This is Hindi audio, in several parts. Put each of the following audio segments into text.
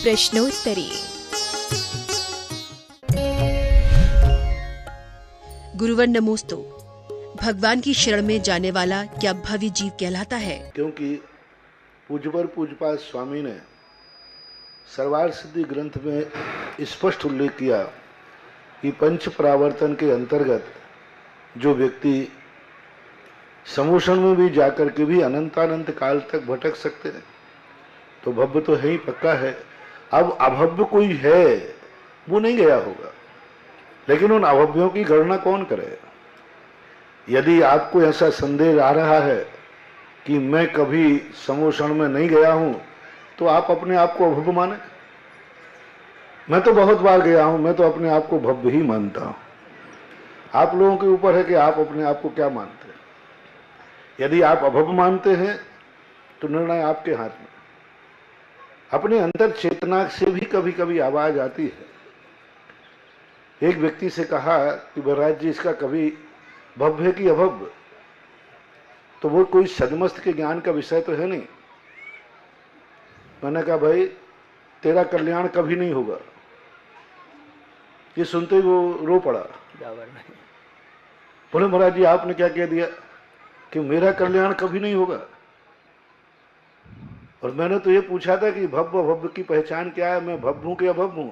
प्रश्नोत्तरी। गुरुवर नमोस्तु। भगवान की शरण में जाने वाला क्या भव्य जीव कहलाता है? क्योंकि पूज्यवर पूज्यपाद स्वामी ने सर्वार्थ सिद्धि ग्रंथ में स्पष्ट उल्लेख किया कि पंच परावर्तन के अंतर्गत जो व्यक्ति समोषण में भी जाकर के भी अनंतानंत काल तक भटक सकते हैं, तो भव्य तो है ही, पक्का है। अब अभव्य कोई है, वो नहीं गया होगा, लेकिन उन अभव्यों की गणना कौन करे? यदि आपको ऐसा संदेह आ रहा है कि मैं कभी समोषण में नहीं गया हूं, तो आप अपने आप को अभव्य माने। मैं तो बहुत बार गया हूं, मैं तो अपने आप को भव्य ही मानता हूं। आप लोगों के ऊपर है कि आप अपने आप को क्या मानते हैं। यदि आप अभव्य मानते हैं तो निर्णय आपके हाथ में। अपने अंतर चेतना से भी कभी कभी आवाज आती है। एक व्यक्ति से कहा कि महाराज जी, इसका कभी भव्य है कि अभव्य? तो वो कोई सदमस्त के ज्ञान का विषय तो है नहीं। मैंने कहा भाई, तेरा कल्याण कभी नहीं होगा। ये सुनते ही वो रो पड़ा। बोले महाराज जी, आपने क्या कह दिया कि मेरा कल्याण कभी नहीं होगा? और मैंने तो ये पूछा था कि भव्य अभव्य की पहचान क्या है, मैं भव्य हूं कि अभव्य हूं?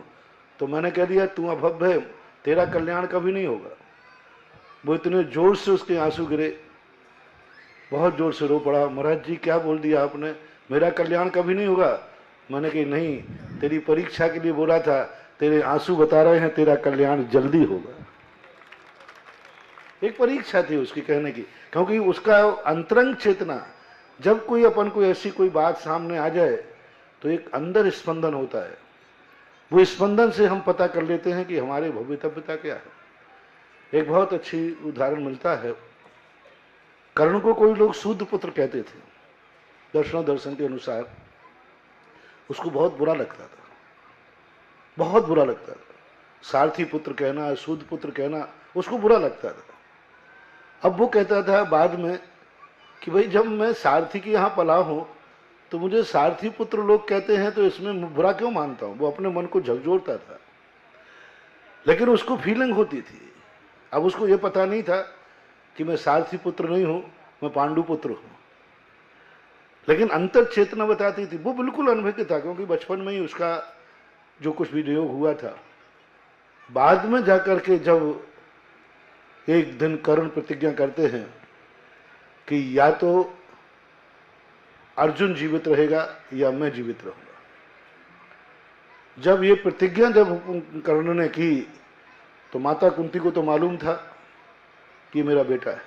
तो मैंने कह दिया तू अभव्य है, तेरा कल्याण कभी नहीं होगा। वो इतने जोर से उसके आंसू गिरे, बहुत जोर से रो पड़ा। महाराज जी, क्या बोल दिया आपने, मेरा कल्याण कभी नहीं होगा? मैंने कहा नहीं, तेरी परीक्षा के लिए बोला था, तेरे आंसू बता रहे हैं तेरा कल्याण जल्दी होगा। एक परीक्षा थी उसकी कहने की, क्योंकि उसका अंतरंग चेतना, जब कोई अपन को ऐसी कोई बात सामने आ जाए तो एक अंदर स्पंदन होता है। वो स्पंदन से हम पता कर लेते हैं कि हमारे भवितव्यता क्या है। एक बहुत अच्छी उदाहरण मिलता है। कर्ण को कोई लोग शूद्र पुत्र कहते थे। दर्शन के अनुसार उसको बहुत बुरा लगता था, बहुत बुरा लगता था। सारथी पुत्र कहना, शूद्र पुत्र कहना उसको बुरा लगता था। अब वो कहता था बाद में कि भाई, जब मैं सारथी के यहाँ पला हूं तो मुझे सारथी पुत्र लोग कहते हैं, तो इसमें बुरा क्यों मानता हूं? वो अपने मन को झकझोरता था, लेकिन उसको फीलिंग होती थी। अब उसको ये पता नहीं था कि मैं सारथी पुत्र नहीं हूं, मैं पांडु पुत्र हूं। लेकिन अंतर चेतना बताती थी। वो बिल्कुल अनभिज्ञ था, क्योंकि बचपन में ही उसका जो कुछ भी वियोग हुआ था। बाद में जाकर के जब एक दिन कर्ण प्रतिज्ञा करते हैं कि या तो अर्जुन जीवित रहेगा या मैं जीवित रहूंगा। जब ये प्रतिज्ञा जब कर्ण ने की तो माता कुंती को तो मालूम था कि ये मेरा बेटा है,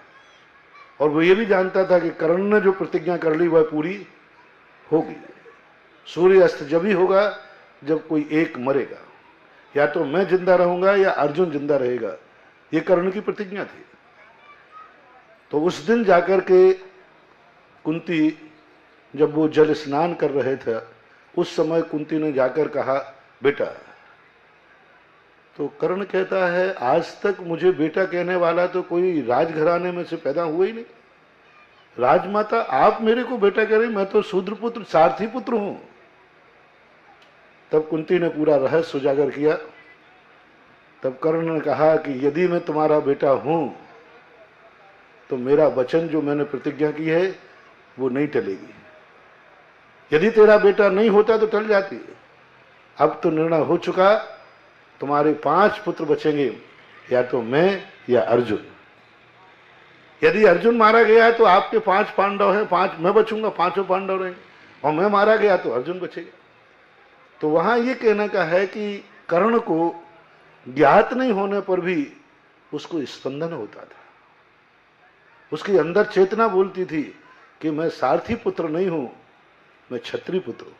और वो ये भी जानता था कि कर्ण ने जो प्रतिज्ञा कर ली वह पूरी होगी। सूर्य अस्त जब ही होगा जब कोई एक मरेगा, या तो मैं जिंदा रहूंगा या अर्जुन जिंदा रहेगा। ये कर्ण की प्रतिज्ञा थी। तो उस दिन जाकर के कुंती, जब वो जल स्नान कर रहे थे, उस समय कुंती ने जाकर कहा बेटा। तो कर्ण कहता है आज तक मुझे बेटा कहने वाला तो कोई राजघराने में से पैदा हुआ ही नहीं। राजमाता आप मेरे को बेटा कह रही, मैं तो शूद्र पुत्र सारथी पुत्र हूं। तब कुंती ने पूरा रहस्य उजागर किया। तब कर्ण ने कहा कि यदि मैं तुम्हारा बेटा हूं तो मेरा वचन जो मैंने प्रतिज्ञा की है वो नहीं टलेगी। यदि तेरा बेटा नहीं होता तो टल जाती। अब तो निर्णय हो चुका, तुम्हारे 5 पुत्र बचेंगे, या तो मैं या अर्जुन। यदि अर्जुन मारा गया तो आपके 5 पांडव हैं, 5 मैं बचूंगा, 5 पांडव रहेंगे, और मैं मारा गया तो अर्जुन बचेगा। तो वहां ये कहने का है कि कर्ण को ज्ञात नहीं होने पर भी उसको स्पंदन होता था। उसके अंदर चेतना बोलती थी कि मैं सारथी पुत्र नहीं हूं, मैं क्षत्रिय पुत्र हूं।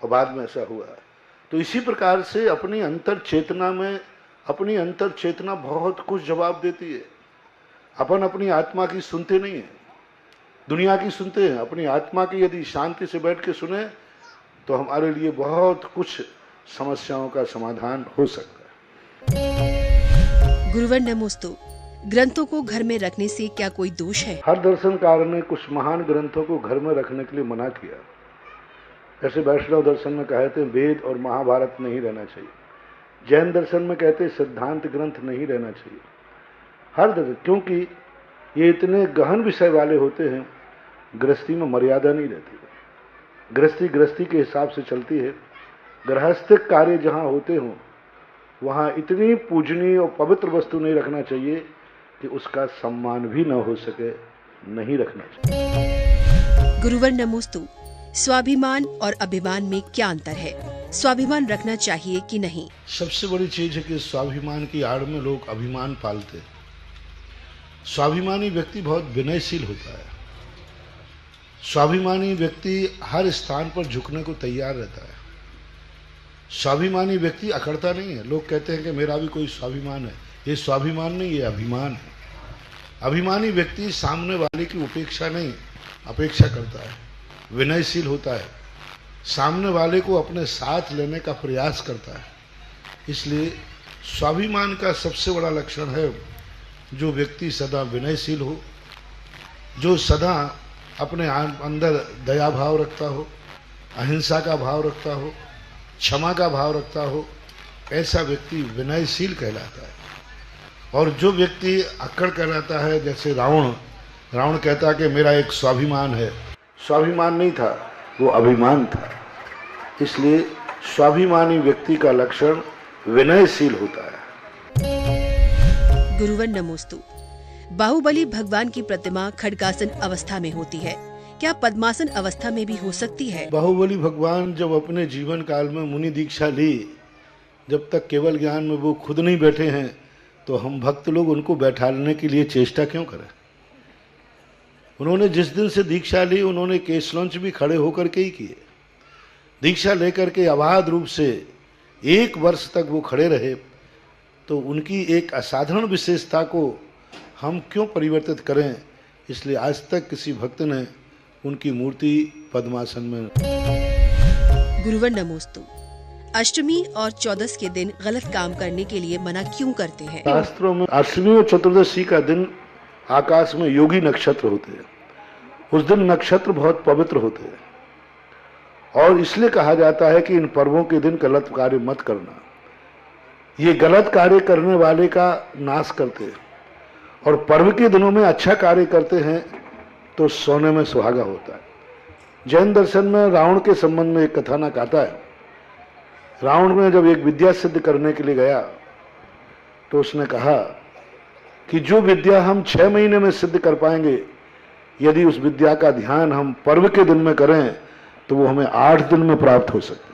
और बाद में ऐसा हुआ। तो इसी प्रकार से अपनी अंतर चेतना में, अपनी अंतर चेतना बहुत कुछ जवाब देती है। अपन अपनी आत्मा की सुनते नहीं है, दुनिया की सुनते हैं। अपनी आत्मा की यदि शांति से बैठ के सुने तो हमारे लिए बहुत कुछ समस्याओं का समाधान हो सकता है। गुरुवर नमोस्तु। ग्रंथों को घर में रखने से क्या कोई दोष है? हर दर्शनकार ने कुछ महान ग्रंथों को घर में रखने के लिए मना किया। ऐसे वैष्णव दर्शन में कहते हैं वेद और महाभारत नहीं रहना चाहिए, जैन दर्शन में कहते हैं सिद्धांत ग्रंथ नहीं रहना चाहिए, हर दर्शन, क्योंकि ये इतने गहन विषय वाले होते हैं, गृहस्थी में मर्यादा नहीं रहती, गृहस्थी गृहस्थी के हिसाब से चलती है। गृहस्थिक कार्य जहाँ होते हों वहाँ इतनी पूजनीय और पवित्र वस्तु नहीं रखना चाहिए कि उसका सम्मान भी न हो सके, नहीं रखना चाहिए। गुरुवर नमोस्तु। स्वाभिमान और अभिमान में क्या अंतर है? स्वाभिमान रखना चाहिए कि नहीं? सबसे बड़ी चीज है कि स्वाभिमान की आड़ में लोग अभिमान पालते हैं। स्वाभिमानी व्यक्ति बहुत विनयशील होता है। स्वाभिमानी व्यक्ति हर स्थान पर झुकने को तैयार रहता है। स्वाभिमानी व्यक्ति अकड़ता नहीं है। लोग कहते हैं कि मेरा भी कोई स्वाभिमान है, ये स्वाभिमान नहीं, ये अभिमान है। अभिमानी व्यक्ति सामने वाले की उपेक्षा नहीं, अपेक्षा करता है, विनयशील होता है, सामने वाले को अपने साथ लेने का प्रयास करता है। इसलिए स्वाभिमान का सबसे बड़ा लक्षण है जो व्यक्ति सदा विनयशील हो, जो सदा अपने अंदर दया भाव रखता हो, अहिंसा का भाव रखता हो, क्षमा का भाव रखता हो, ऐसा व्यक्ति विनयशील कहलाता है। और जो व्यक्ति अक्कड़ कहलाता है, जैसे रावण कहता कि मेरा एक स्वाभिमान है, स्वाभिमान नहीं था, वो अभिमान था। इसलिए स्वाभिमानी व्यक्ति का लक्षण विनयशील होता है। गुरुवर नमोस्तु। बाहुबली भगवान की प्रतिमा खड्गासन अवस्था में होती है, क्या पद्मासन अवस्था में भी हो सकती है? बाहुबली भगवान जब अपने जीवन काल में मुनि दीक्षा ली, जब तक केवल ज्ञान में वो खुद नहीं बैठे हैं, तो हम भक्त लोग उनको बैठाने के लिए चेष्टा क्यों करें? उन्होंने जिस दिन से दीक्षा ली, उन्होंने केसलॉन्च भी खड़े होकर के ही किए। दीक्षा लेकर के अबाध रूप से 1 वर्ष तक वो खड़े रहे, तो उनकी एक असाधारण विशेषता को हम क्यों परिवर्तित करें? इसलिए आज तक किसी भक्त ने उनकी मूर्ति पद्मासन में। गुरुवर नमोस्तु। अष्टमी और चौदस के दिन गलत काम करने के लिए मना क्यों करते हैं? शास्त्रों में अष्टमी और चतुर्दशी का दिन आकाश में योगी नक्षत्र होते हैं। उस दिन नक्षत्र बहुत पवित्र होते हैं और इसलिए कहा जाता है कि इन पर्वों के दिन गलत कार्य मत करना। ये गलत कार्य करने वाले का नाश करते हैं, और पर्व के दिनों में अच्छा कार्य करते हैं तो सोने में सुहागा होता है। जैन दर्शन में रावण के संबंध में एक कथानक आता है। रावण ने जब एक विद्या सिद्ध करने के लिए गया तो उसने कहा कि जो विद्या हम 6 महीने में सिद्ध कर पाएंगे, यदि उस विद्या का ध्यान हम पर्व के दिन में करें तो वो हमें 8 दिन में प्राप्त हो सकती है।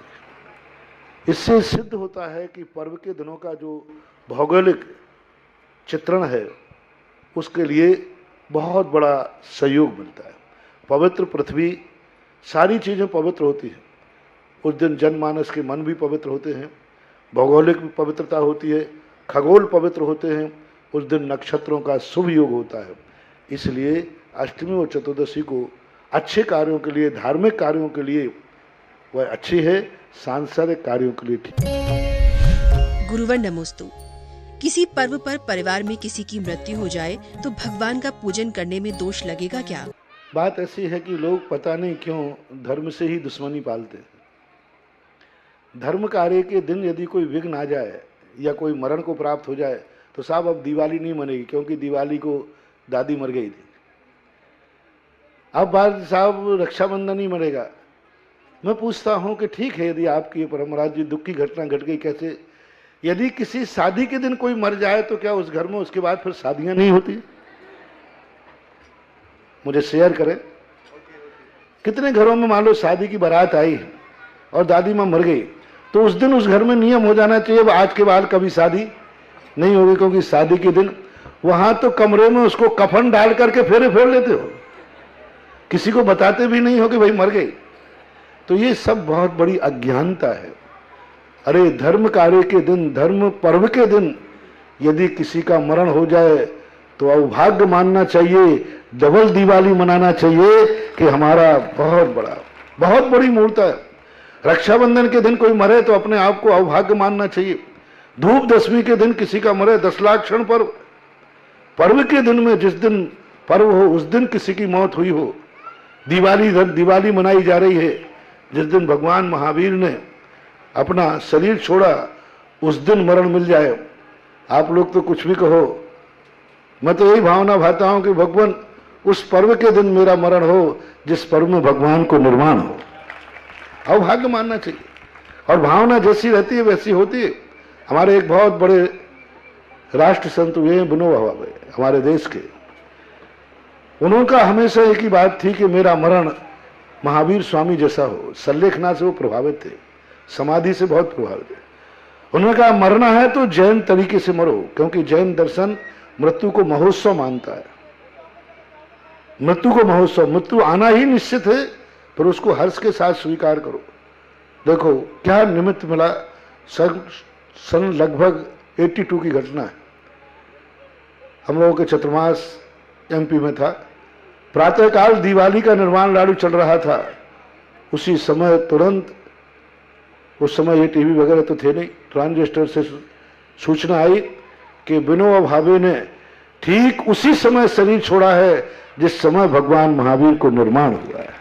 इससे सिद्ध होता है कि पर्व के दिनों का जो भौगोलिक चित्रण है, उसके लिए बहुत बड़ा सहयोग मिलता है। पवित्र पृथ्वी, सारी चीज़ें पवित्र होती हैं। उस दिन जनमानस के मन भी पवित्र होते हैं, भौगोलिक भी पवित्रता होती है, खगोल पवित्र होते हैं। उस दिन नक्षत्रों का शुभ योग होता है। इसलिए अष्टमी और चतुर्दशी को अच्छे कार्यों के लिए, धार्मिक कार्यों के लिए वह अच्छी है, सांसारिक कार्यों के लिए ठीक। गुरुवर नमोस्तु। किसी पर्व पर परिवार में किसी की मृत्यु हो जाए तो भगवान का पूजन करने में दोष लगेगा क्या? बात ऐसी है कि लोग पता नहीं क्यों धर्म से ही दुश्मनी पालते हैं। धर्म कार्य के दिन यदि कोई विघ्न आ जाए या कोई मरण को प्राप्त हो जाए तो साहब अब दिवाली नहीं मनेगी, क्योंकि दिवाली को दादी मर गई थी। अब बात साहब रक्षाबंधन ही मरेगा। मैं पूछता हूं कि ठीक है, यदि आपकी परम्परा जी दुख की घटना घट गई, कैसे? यदि किसी शादी के दिन कोई मर जाए तो क्या उस घर में उसके बाद फिर शादियां नहीं होती? मुझे शेयर करें। कितने घरों में मान लो शादी की बारात आई और दादी मां मर गई, तो उस दिन उस घर में नियम हो जाना चाहिए आज के बाद कभी शादी नहीं होगी, क्योंकि शादी के दिन वहां तो कमरे में उसको कफन डाल करके फेरे फेर लेते हो, किसी को बताते भी नहीं हो कि भाई मर गई। तो ये सब बहुत बड़ी अज्ञानता है। अरे धर्म कार्य के दिन, धर्म पर्व के दिन यदि किसी का मरण हो जाए तो अभाग्य मानना चाहिए, डबल दिवाली मनाना चाहिए कि हमारा बहुत बड़ी मूर्त है। रक्षाबंधन के दिन कोई मरे तो अपने आप को अभाग्य मानना चाहिए। धूप दशमी के दिन किसी का मरे, 10 लाख क्षण पर्व के दिन में, जिस दिन पर्व हो उस दिन किसी की मौत हुई हो, दिवाली मनाई जा रही है, जिस दिन भगवान महावीर ने अपना शरीर छोड़ा उस दिन मरण मिल जाए। आप लोग तो कुछ भी कहो, मैं तो यही भावना भाता हूं कि भगवान उस पर्व के दिन मेरा मरण हो जिस पर्व में भगवान को निर्माण हो। अभाग्य मानना चाहिए, और भावना जैसी रहती है वैसी होती है। हमारे एक बहुत बड़े राष्ट्र संत हुए हैं विनोबा भावे, हमारे देश के। उनका हमेशा एक ही बात थी कि मेरा मरण महावीर स्वामी जैसा हो। सल्लेखना से वो प्रभावित थे, समाधि से बहुत प्रभावित थे। उन्होंने कहा मरना है तो जैन तरीके से मरो, क्योंकि जैन दर्शन मृत्यु को महोत्सव मानता है। मृत्यु को महोत्सव, मृत्यु आना ही निश्चित है, पर उसको हर्ष के साथ स्वीकार करो। देखो क्या निमित्त मिला, सन लगभग 82 की घटना है। हम लोगों के चतुर्मास एमपी में था। प्रातःकाल दिवाली का निर्माण लाडू चल रहा था। उसी समय तुरंत, उस समय ये टीवी वगैरह तो थे नहीं, ट्रांजिस्टर से सूचना आई कि विनोबा भावे ने ठीक उसी समय शरीर छोड़ा है जिस समय भगवान महावीर को निर्माण हुआ है।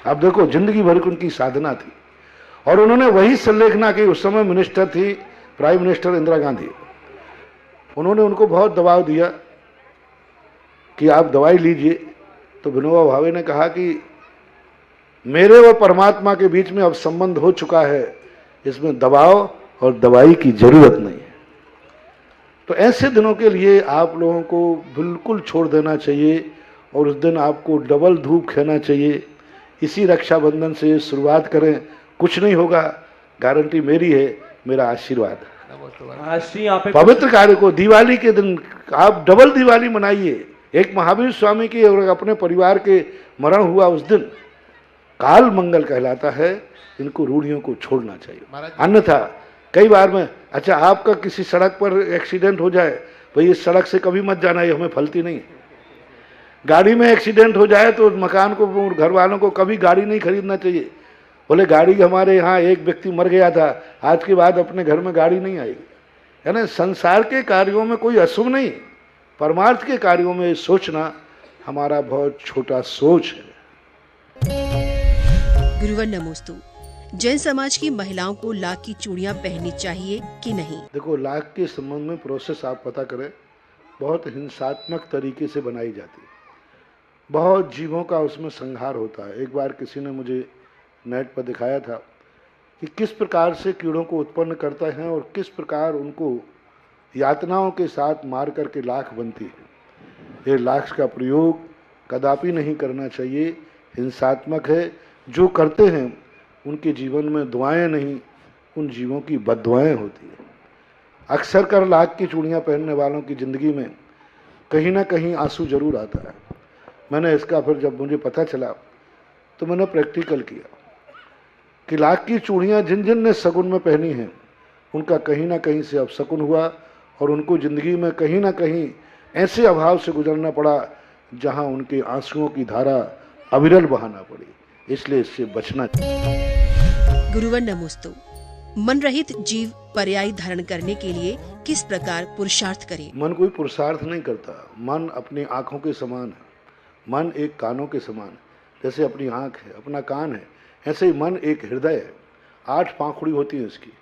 आप देखो जिंदगी भर उनकी साधना थी, और उन्होंने वही संलेखना की। उस समय मिनिस्टर थी प्राइम मिनिस्टर इंदिरा गांधी। उन्होंने उनको बहुत दबाव दिया कि आप दवाई लीजिए, तो विनोबा भावे ने कहा कि मेरे और परमात्मा के बीच में अब संबंध हो चुका है, इसमें दबाव और दवाई की जरूरत नहीं है। तो ऐसे दिनों के लिए आप लोगों को बिल्कुल छोड़ देना चाहिए, और उस दिन आपको डबल धूप खेना चाहिए। इसी रक्षाबंधन से शुरुआत करें, कुछ नहीं होगा, गारंटी मेरी है, मेरा आशीर्वाद है। पवित्र कार्य को दिवाली के दिन आप डबल दिवाली मनाइए। एक महावीर स्वामी की और अपने परिवार के मरण हुआ उस दिन काल मंगल कहलाता है। इनको रूढ़ियों को छोड़ना चाहिए, अन्यथा कई बार में, अच्छा आपका किसी सड़क पर एक्सीडेंट हो जाए, भाई इस सड़क से कभी मत जाना, ये हमें फलती नहीं। गाड़ी में एक्सीडेंट हो जाए तो मकान को, घर वालों को कभी गाड़ी नहीं खरीदना चाहिए। बोले गाड़ी, हमारे यहाँ एक व्यक्ति मर गया था, आज के बाद अपने घर में गाड़ी नहीं आएगी। है ना, संसार के कार्यों में कोई अशुभ नहीं, परमार्थ के कार्यों में सोचना हमारा बहुत छोटा सोच है। गुरुवर नमोस्तु। जैन समाज की महिलाओं को लाख की चूड़ियां पहननी चाहिए कि नहीं? देखो, लाख के संबंध में प्रोसेस आप पता करें, बहुत हिंसात्मक तरीके से बनाई जाती है। बहुत जीवों का उसमें संहार होता है। एक बार किसी ने मुझे नेट पर दिखाया था कि किस प्रकार से कीड़ों को उत्पन्न करता है और किस प्रकार उनको यातनाओं के साथ मार करके लाख बनती है। ये लाख का प्रयोग कदापि नहीं करना चाहिए, हिंसात्मक है। जो करते हैं उनके जीवन में दुआएं नहीं, उन जीवों की बद्दुआएं होती है। अक्सर कर लाख की चूड़ियां पहनने वालों की ज़िंदगी में कहीं ना कहीं आंसू जरूर आता है। मैंने इसका फिर जब मुझे पता चला तो मैंने प्रैक्टिकल किया कि लाख की चूड़ियां जिन जिन ने शगुन में पहनी हैं उनका कहीं ना कहीं से अपशकुन हुआ, और उनको ज़िंदगी में कहीं ना कहीं ऐसे अभाव से गुजरना पड़ा जहां उनके आंसुओं की धारा अविरल बहाना पड़ी। इसलिए इससे बचना चाहिए। गुरुवर नमोस्तु। मन रहित जीव पर्याय धारण करने के लिए किस प्रकार पुरुषार्थ करे? मन कोई पुरुषार्थ नहीं करता। मन अपनी आंखों के समान है, मन एक कानों के समान है। जैसे अपनी आंख है, अपना कान है, ऐसे ही मन एक हृदय है। 8 पाखुड़ी होती है इसकी।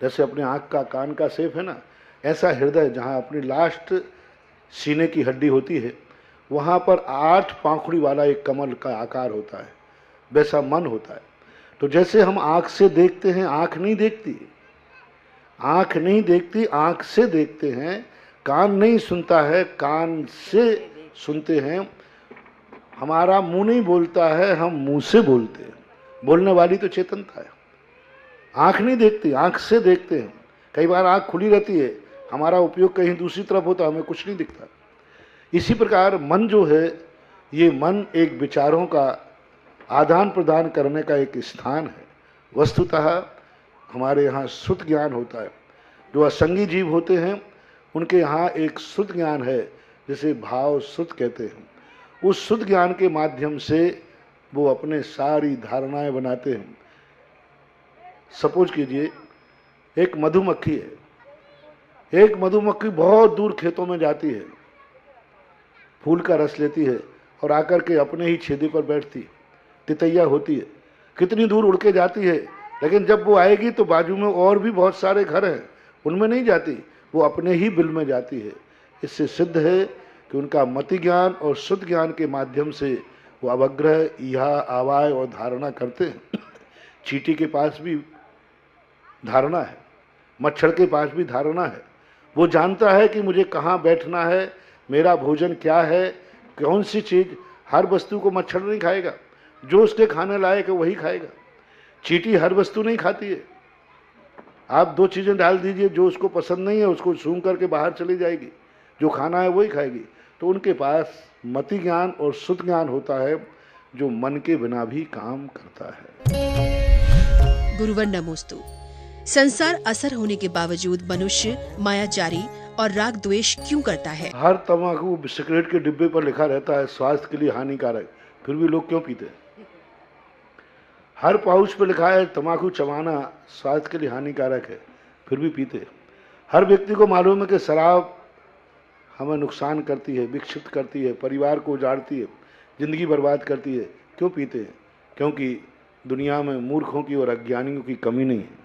जैसे अपने आंख का कान का शेप है ना, ऐसा हृदय जहाँ अपनी लास्ट सीने की हड्डी होती है, वहाँ पर 8 पाखुड़ी वाला एक कमल का आकार होता है, वैसा मन होता है। तो जैसे हम आँख से देखते हैं, आँख नहीं देखती, आँख नहीं देखती, आँख से देखते हैं। कान नहीं सुनता है, कान से सुनते हैं। हमारा मुंह नहीं बोलता है, हम मुंह से बोलते हैं। बोलने वाली तो चेतनता है। आँख नहीं देखती, आँख से देखते हैं। कई बार आँख खुली रहती है, हमारा उपयोग कहीं दूसरी तरफ होता, हमें कुछ नहीं दिखता। इसी प्रकार मन जो है, ये मन एक विचारों का आदान प्रदान करने का एक स्थान है। वस्तुतः हमारे यहाँ शुद्ध ज्ञान होता है। जो असंगी जीव होते हैं उनके यहाँ एक शुद्ध ज्ञान है, जिसे भाव शुद्ध कहते हैं। उस शुद्ध ज्ञान के माध्यम से वो अपने सारी धारणाएं बनाते हैं। सपोज कीजिए एक मधुमक्खी है। एक मधुमक्खी बहुत दूर खेतों में जाती है, फूल का रस लेती है और आकर के अपने ही छेदे पर बैठती है। तितैया होती है, कितनी दूर उड़ के जाती है, लेकिन जब वो आएगी तो बाजू में और भी बहुत सारे घर हैं, उनमें नहीं जाती, वो अपने ही बिल में जाती है। इससे सिद्ध है कि उनका मति ज्ञान और शुद्ध ज्ञान के माध्यम से वो अवग्रह, ईहा, आवाय और धारणा करते हैं। चींटी के पास भी धारणा है, मच्छर के पास भी धारणा है। वो जानता है कि मुझे कहाँ बैठना है, मेरा भोजन क्या है, कौन सी चीज़। हर वस्तु को मच्छर नहीं खाएगा, जो उसके खाने लायक है वही खाएगा। चींटी हर वस्तु नहीं खाती है। आप 2 चीज़ें डाल दीजिए, जो उसको पसंद नहीं है उसको सूंघ करके बाहर चली जाएगी, जो खाना है वही खाएगी। तो उनके पास मति ज्ञान और शुद्ध ज्ञान होता है, जो मन के बिना भी काम करता है। गुरुवर नमोस्तु। संसार असर होने के बावजूद मनुष्य मायाजारी और राग द्वेष क्यों करता है? हर तंबाकू सिगरेट के डिब्बे पर लिखा रहता है स्वास्थ्य के लिए हानिकारक, फिर भी लोग क्यों पीते हैं? हर पाउच पर लिखा है तंबाकू चबाना स्वास्थ्य के लिए हानिकारक है, फिर भी पीते हैं। हर व्यक्ति को मालूम है कि शराब हमें नुकसान करती है, विक्षिप्त करती है, परिवार को उजाड़ती है, जिंदगी बर्बाद करती है, क्यों पीते हैं? क्योंकि दुनिया में मूर्खों की और अज्ञानियों की कमी नहीं है।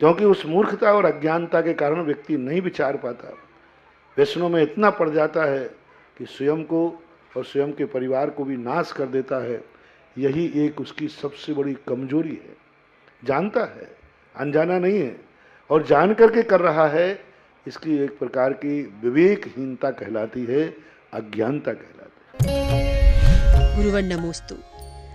क्योंकि उस मूर्खता और अज्ञानता के कारण व्यक्ति नहीं विचार पाता, व्यसनों में इतना पड़ जाता है कि स्वयं को और स्वयं के परिवार को भी नाश कर देता है। यही एक उसकी सबसे बड़ी कमजोरी है। जानता है, अनजाना नहीं है, और जान करके कर रहा है, इसकी एक प्रकार की विवेकहीनता कहलाती है, अज्ञानता कहलाती है। गुरुवर नमोस्तु।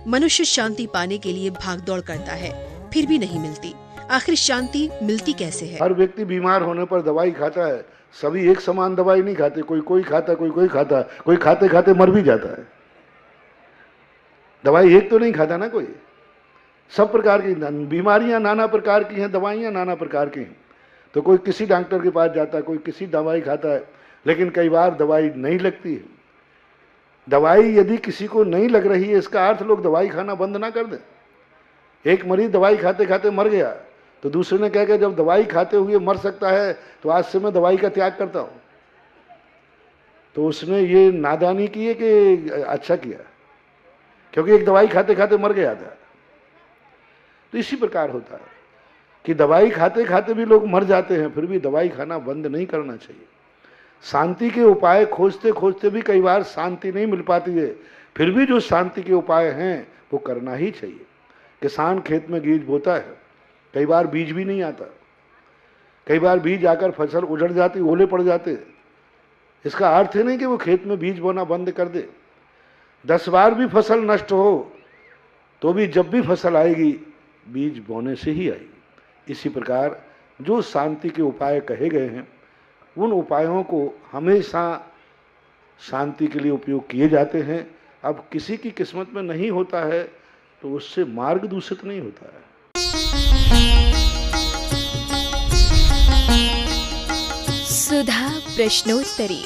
मनुष्य शांति पाने के लिए भागदौड़ करता है, फिर भी नहीं मिलती। आखिर शांति मिलती कैसे है? हर व्यक्ति बीमार होने पर दवाई खाता है। सभी एक समान दवाई नहीं खाते, कोई खाता, कोई खाता, कोई खाते खाते मर भी जाता है। दवाई एक तो नहीं खाता ना कोई। सब प्रकार की बीमारियां नाना प्रकार की हैं, दवाइयां नाना प्रकार की हैं। तो कोई किसी डॉक्टर के पास जाता है, कोई किसी दवाई खाता है, लेकिन कई बार दवाई नहीं लगती है। दवाई यदि किसी को नहीं लग रही है, इसका अर्थ लोग दवाई खाना बंद ना कर दें। एक मरीज दवाई खाते खाते मर गया, तो दूसरे ने कहा कि जब दवाई खाते हुए मर सकता है तो आज से मैं दवाई का त्याग करता हूं। तो उसने ये नादानी की है कि अच्छा किया, क्योंकि एक दवाई खाते खाते मर गया था। तो इसी प्रकार होता है कि दवाई खाते खाते भी लोग मर जाते हैं, फिर भी दवाई खाना बंद नहीं करना चाहिए। शांति के उपाय खोजते खोजते भी कई बार शांति नहीं मिल पाती है, फिर भी जो शांति के उपाय हैं वो करना ही चाहिए। किसान खेत में बीज बोता है, कई बार बीज भी नहीं आता, कई बार बीज आकर फसल उजड़ जाती, ओले पड़ जाते। इसका अर्थ है नहीं कि वो खेत में बीज बोना बंद कर दे। 10 बार भी फसल नष्ट हो तो भी जब भी फसल आएगी बीज बोने से ही आएगी। इसी प्रकार जो शांति के उपाय कहे गए हैं, उन उपायों को हमेशा शांति के लिए उपयोग किए जाते हैं। अब किसी की किस्मत में नहीं होता है तो उससे मार्ग दूषित नहीं होता है। सुधा प्रश्नोत्तरी।